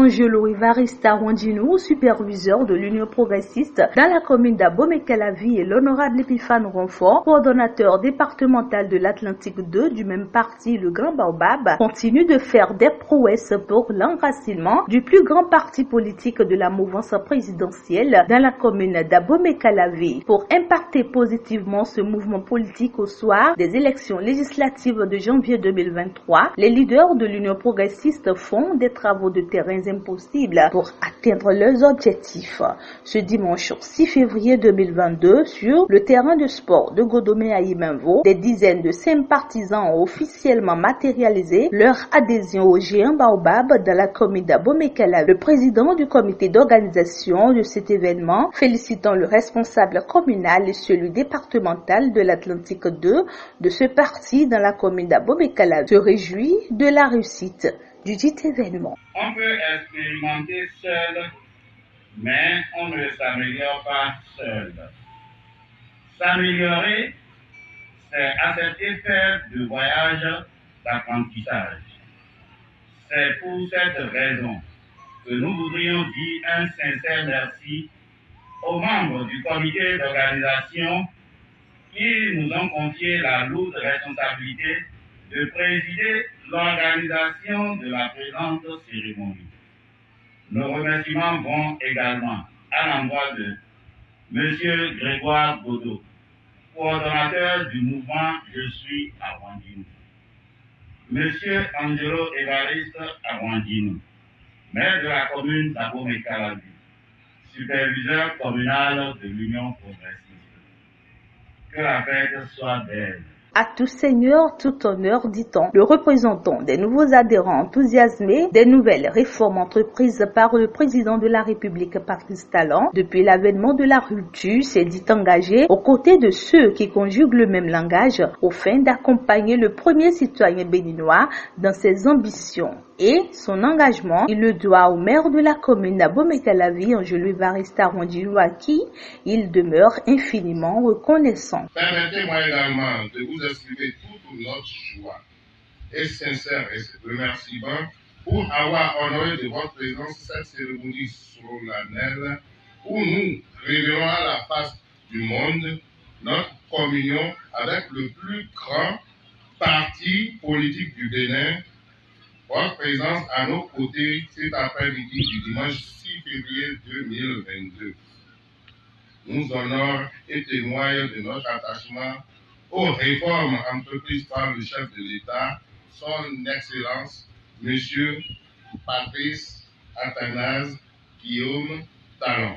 Angelo Evarista Rwandinou, superviseur de l'Union progressiste dans la commune d'Abomey-Calavi, et l'honorable Epiphane Ronfort, coordonnateur départemental de l'Atlantique 2 du même parti, le Grand Baobab, continuent de faire des prouesses pour l'enracinement du plus grand parti politique de la mouvance présidentielle dans la commune d'Abomey-Calavi. Pour impacter positivement ce mouvement politique au soir des élections législatives de janvier 2023, les leaders de l'Union progressiste font des travaux de terrain impossibles pour atteindre leurs objectifs. Ce dimanche 6 février 2022, sur le terrain de sport de Godomé à Imenvo, des dizaines de sympathisants ont officiellement matérialisé leur adhésion au géant Baobab dans la commune d'Abomey-Calavi. Le président du comité d'organisation de cet événement, félicitant le responsable communal et celui départemental de l'Atlantique 2 de ce parti dans la commune d'Abomey-Calavi, se réjouit de la réussite du dit événement. On peut expérimenter seul, mais on ne s'améliore pas seul. S'améliorer, c'est accepter faire de voyage d'apprentissage. C'est pour cette raison que nous voudrions dire un sincère merci aux membres du comité d'organisation qui nous ont confié la lourde responsabilité de présider l'organisation de la présente cérémonie. Nos remerciements vont également à l'endroit de M. Grégoire Godot, coordonnateur du mouvement Je suis à Rwandinou, M. Angelo Evariste à Rwandinou, maire de la commune d'Abomey-Calavi, superviseur communal de l'Union progressiste. Que la fête soit belle. À tout seigneur, tout honneur, dit-on. Le représentant des nouveaux adhérents enthousiasmés des nouvelles réformes entreprises par le président de la République, Patrice Talon, depuis l'avènement de la rupture, s'est dit engagé aux côtés de ceux qui conjuguent le même langage au fin d'accompagner le premier citoyen béninois dans ses ambitions. Et son engagement, il le doit au maire de la commune d'Abomey-Calavi, Angelo Evarista Rwandinou, à qui il demeure infiniment reconnaissant. Permettez-moi également de vous exprimer toute notre joie et sincère remerciement pour avoir honoré de votre présence cette cérémonie solennelle où nous révélons à la face du monde notre communion avec le plus grand parti politique du Bénin. Votre présence à nos côtés cet après-midi du dimanche 6 février 2022 nous honore et témoigne de notre attachement aux réformes entreprises par le chef de l'État, son Excellence, M. Patrice Athanase Guillaume Talon.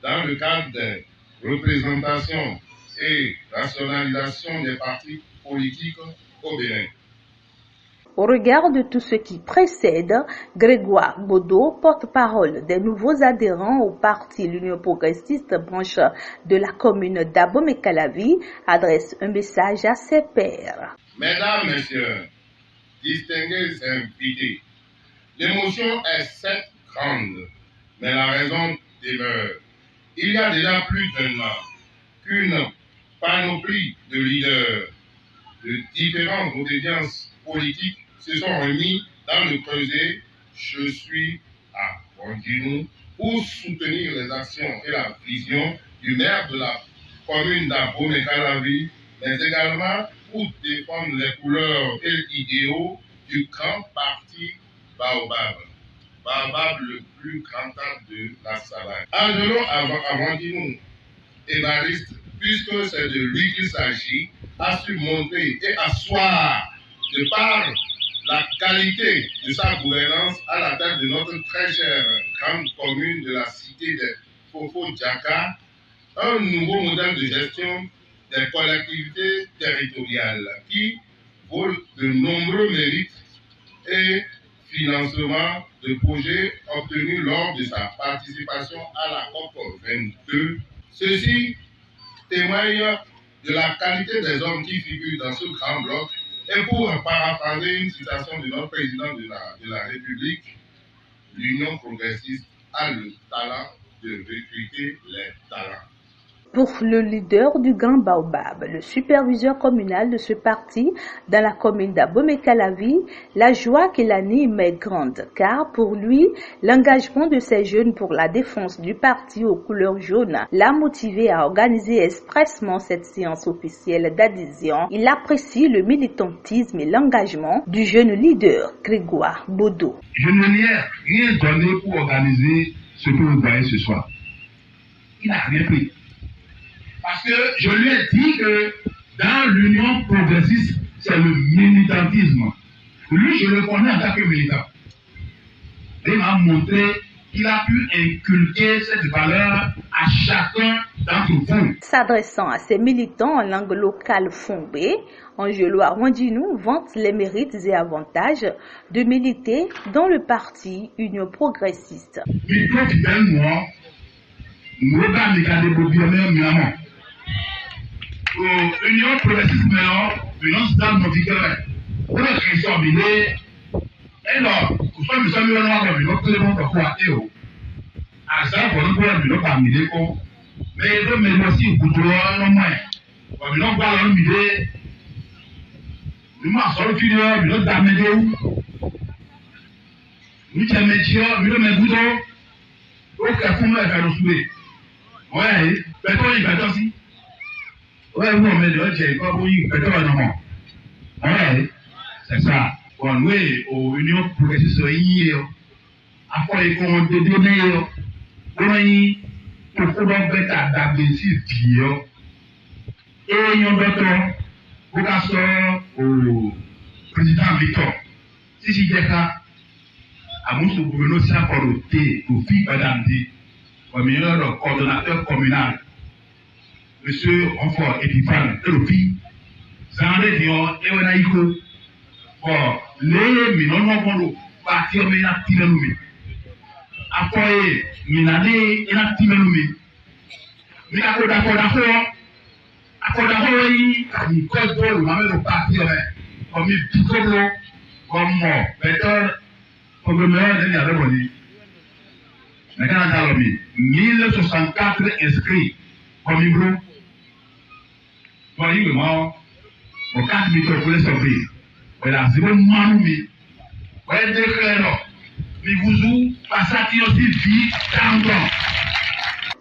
Dans le cadre de représentation et rationalisation des partis politiques au Bénin. Au regard de tout ce qui précède, Grégoire Godot, porte-parole des nouveaux adhérents au parti l'Union progressiste branche de la commune d'Abomey-Calavi, adresse un message à ses pairs. Mesdames, Messieurs, distingués invités, l'émotion est certes grande, mais la raison demeure. Il y a déjà plus d'un an qu'une panoplie de leaders de différentes obédiences politiques se sont remis dans le creuset Je suis à Rwandinou pour soutenir les actions et la vision du maire de la commune d'Abomey-Calavi, mais également pour défendre les couleurs et idéaux du grand parti Baobab. Baobab, le plus grand arbre de la savane. Angelo Rwandinou, Évariste, puisque c'est de lui qu'il s'agit, a su montrer et asseoir de par la qualité de sa gouvernance à la tête de notre très chère grande commune de la cité de Fofo-Djaka, un nouveau modèle de gestion des collectivités territoriales qui vaut de nombreux mérites et financements de projets obtenus lors de sa participation à la COP 22. Ceci témoigne de la qualité des hommes qui figurent dans ce grand bloc. Et pour paraphraser une citation de notre président de la République, l'Union progressiste a le talent de recruter les talents. Pour le leader du Grand Baobab, le superviseur communal de ce parti dans la commune d'Abomey-Calavi, la joie qui l'anime est grande, car pour lui, l'engagement de ces jeunes pour la défense du parti aux couleurs jaunes l'a motivé à organiser expressement cette séance officielle d'adhésion. Il apprécie le militantisme et l'engagement du jeune leader Grégoire Bodo. Je ne lui ai rien donné pour organiser ce que vous voyez ce soir. Il n'a rien pris. Parce que je lui ai dit que dans l'Union progressiste, c'est le militantisme. Lui, je le connais en tant que militant. Il m'a montré qu'il a pu inculquer cette valeur à chacun d'entre vous. S'adressant à ses militants en langue locale Fongbe, Angelo Wandinou vante les mérites et avantages de militer dans le parti Union progressiste. Union progressiste Union stable motiqueur. Pour la question bidée, et non, vous savez, nous sommes là, nous sommes là, nous à ça, pour nous pour nous parmi les cons, mais nous mais aussi au bout de l'an moins. Pour nous voir l'an bidé, nous marchons le filière, nous d'amener de où, nous sommes métiers, nous sommes boutons, au café nous faire nous souder. Ouais, peut-être il va aussi. Ouais, vous on met de l'autre, pas pour y peut-être non. Ouais, c'est ça. Bon, oui, aux unions progressistes hier, après les comptes de données, oui, pour pouvoir mettre à d'adhésion vieux. Et il y a d'autres, vocation au président Victor. Si j'y ai cas, à mon gouverneur, c'est encore le thé, pour faire madame dit, comme il y a le coordonnateur communal, monsieur Renfort Epiphane, et le fils, Zandé Dion, et on a eu que, bon, les minons partir mais la tire nous après minane ina tire nous mais d'accord ni code de la même partir comme il piccolo comme peut-être comme le meilleur de la bonne mais quand on a 1064 inscrits comme il veut vraiment au 4 minutes pour les sortir. Voilà, c'est bon, Manoumi. Voilà, déclarant. Mais vous passez aussi vite, 40 ans.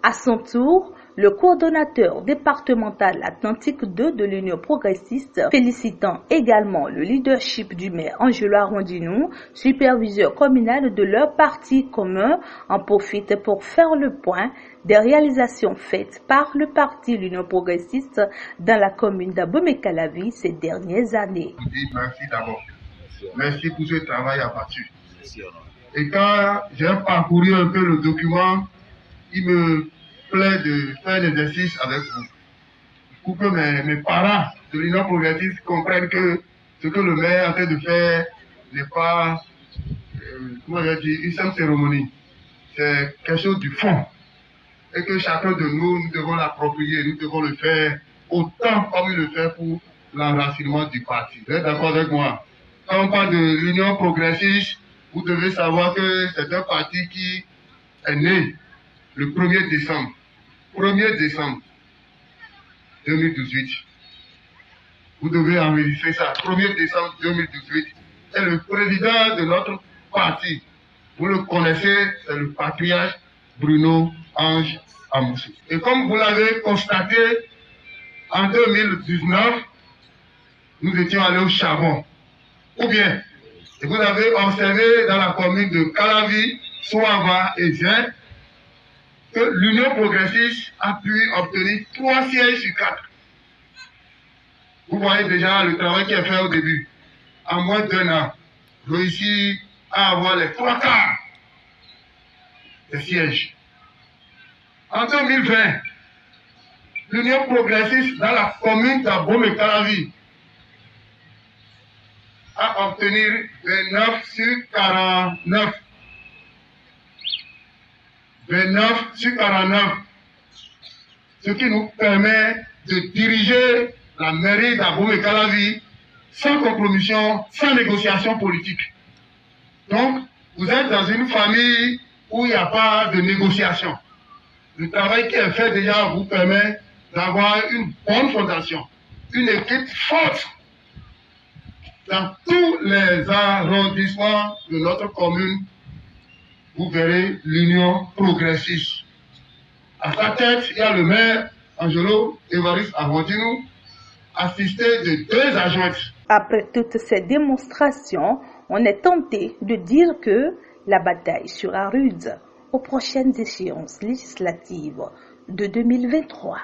À son tour, le coordonnateur départemental Atlantique 2 de l'Union progressiste, félicitant également le leadership du maire Angelo Wandinou, superviseur communal de leur parti commun, en profite pour faire le point des réalisations faites par le parti l'Union progressiste dans la commune d'Abomey-Calavi ces dernières années. Je vous dis merci d'abord. Merci pour ce travail abattu. Et quand j'ai parcouru un peu le document, il me plaît de faire l'exercice avec vous. Pour que mes parents de l'Union progressiste comprennent que ce que le maire est en train de faire n'est pas, comment je dis, une simple cérémonie. C'est quelque chose du fond. Et que chacun de nous devons l'approprier, nous devons le faire autant comme il le fait pour l'enracinement du parti. Vous êtes d'accord avec moi? Quand on parle de l'Union progressiste, vous devez savoir que c'est un parti qui est né le 1er décembre. 1er décembre 2018. Vous devez enregistrer ça. 1er décembre 2018. C'est le président de notre parti. Vous le connaissez, c'est le patriarche Bruno Ange Amoussou. Et comme vous l'avez constaté, en 2019, nous étions allés au charbon. Ou bien, et vous avez observé dans la commune de Calavi, Soava et Zin, que l'Union progressiste a pu obtenir 3 sièges sur 4. Vous voyez déjà le travail qui est fait au début. En moins d'1 an, réussi à avoir les 3 quarts des sièges. En 2020, l'Union progressiste dans la commune d'Abomey-Calavi a obtenu 29 sur 49. 29 sur 49. Ce qui nous permet de diriger la mairie d'Abomey-Calavi sans compromission, sans négociation politique. Donc, vous êtes dans une famille où il n'y a pas de négociation. Le travail qui est fait déjà vous permet d'avoir une bonne fondation, une équipe forte dans tous les arrondissements de notre commune. Vous verrez l'Union progressiste. À sa tête, il y a le maire Angelo Évariste Avondinou, assisté de 2 adjointes. Après toutes ces démonstrations, on est tenté de dire que la bataille sera rude aux prochaines échéances législatives de 2023.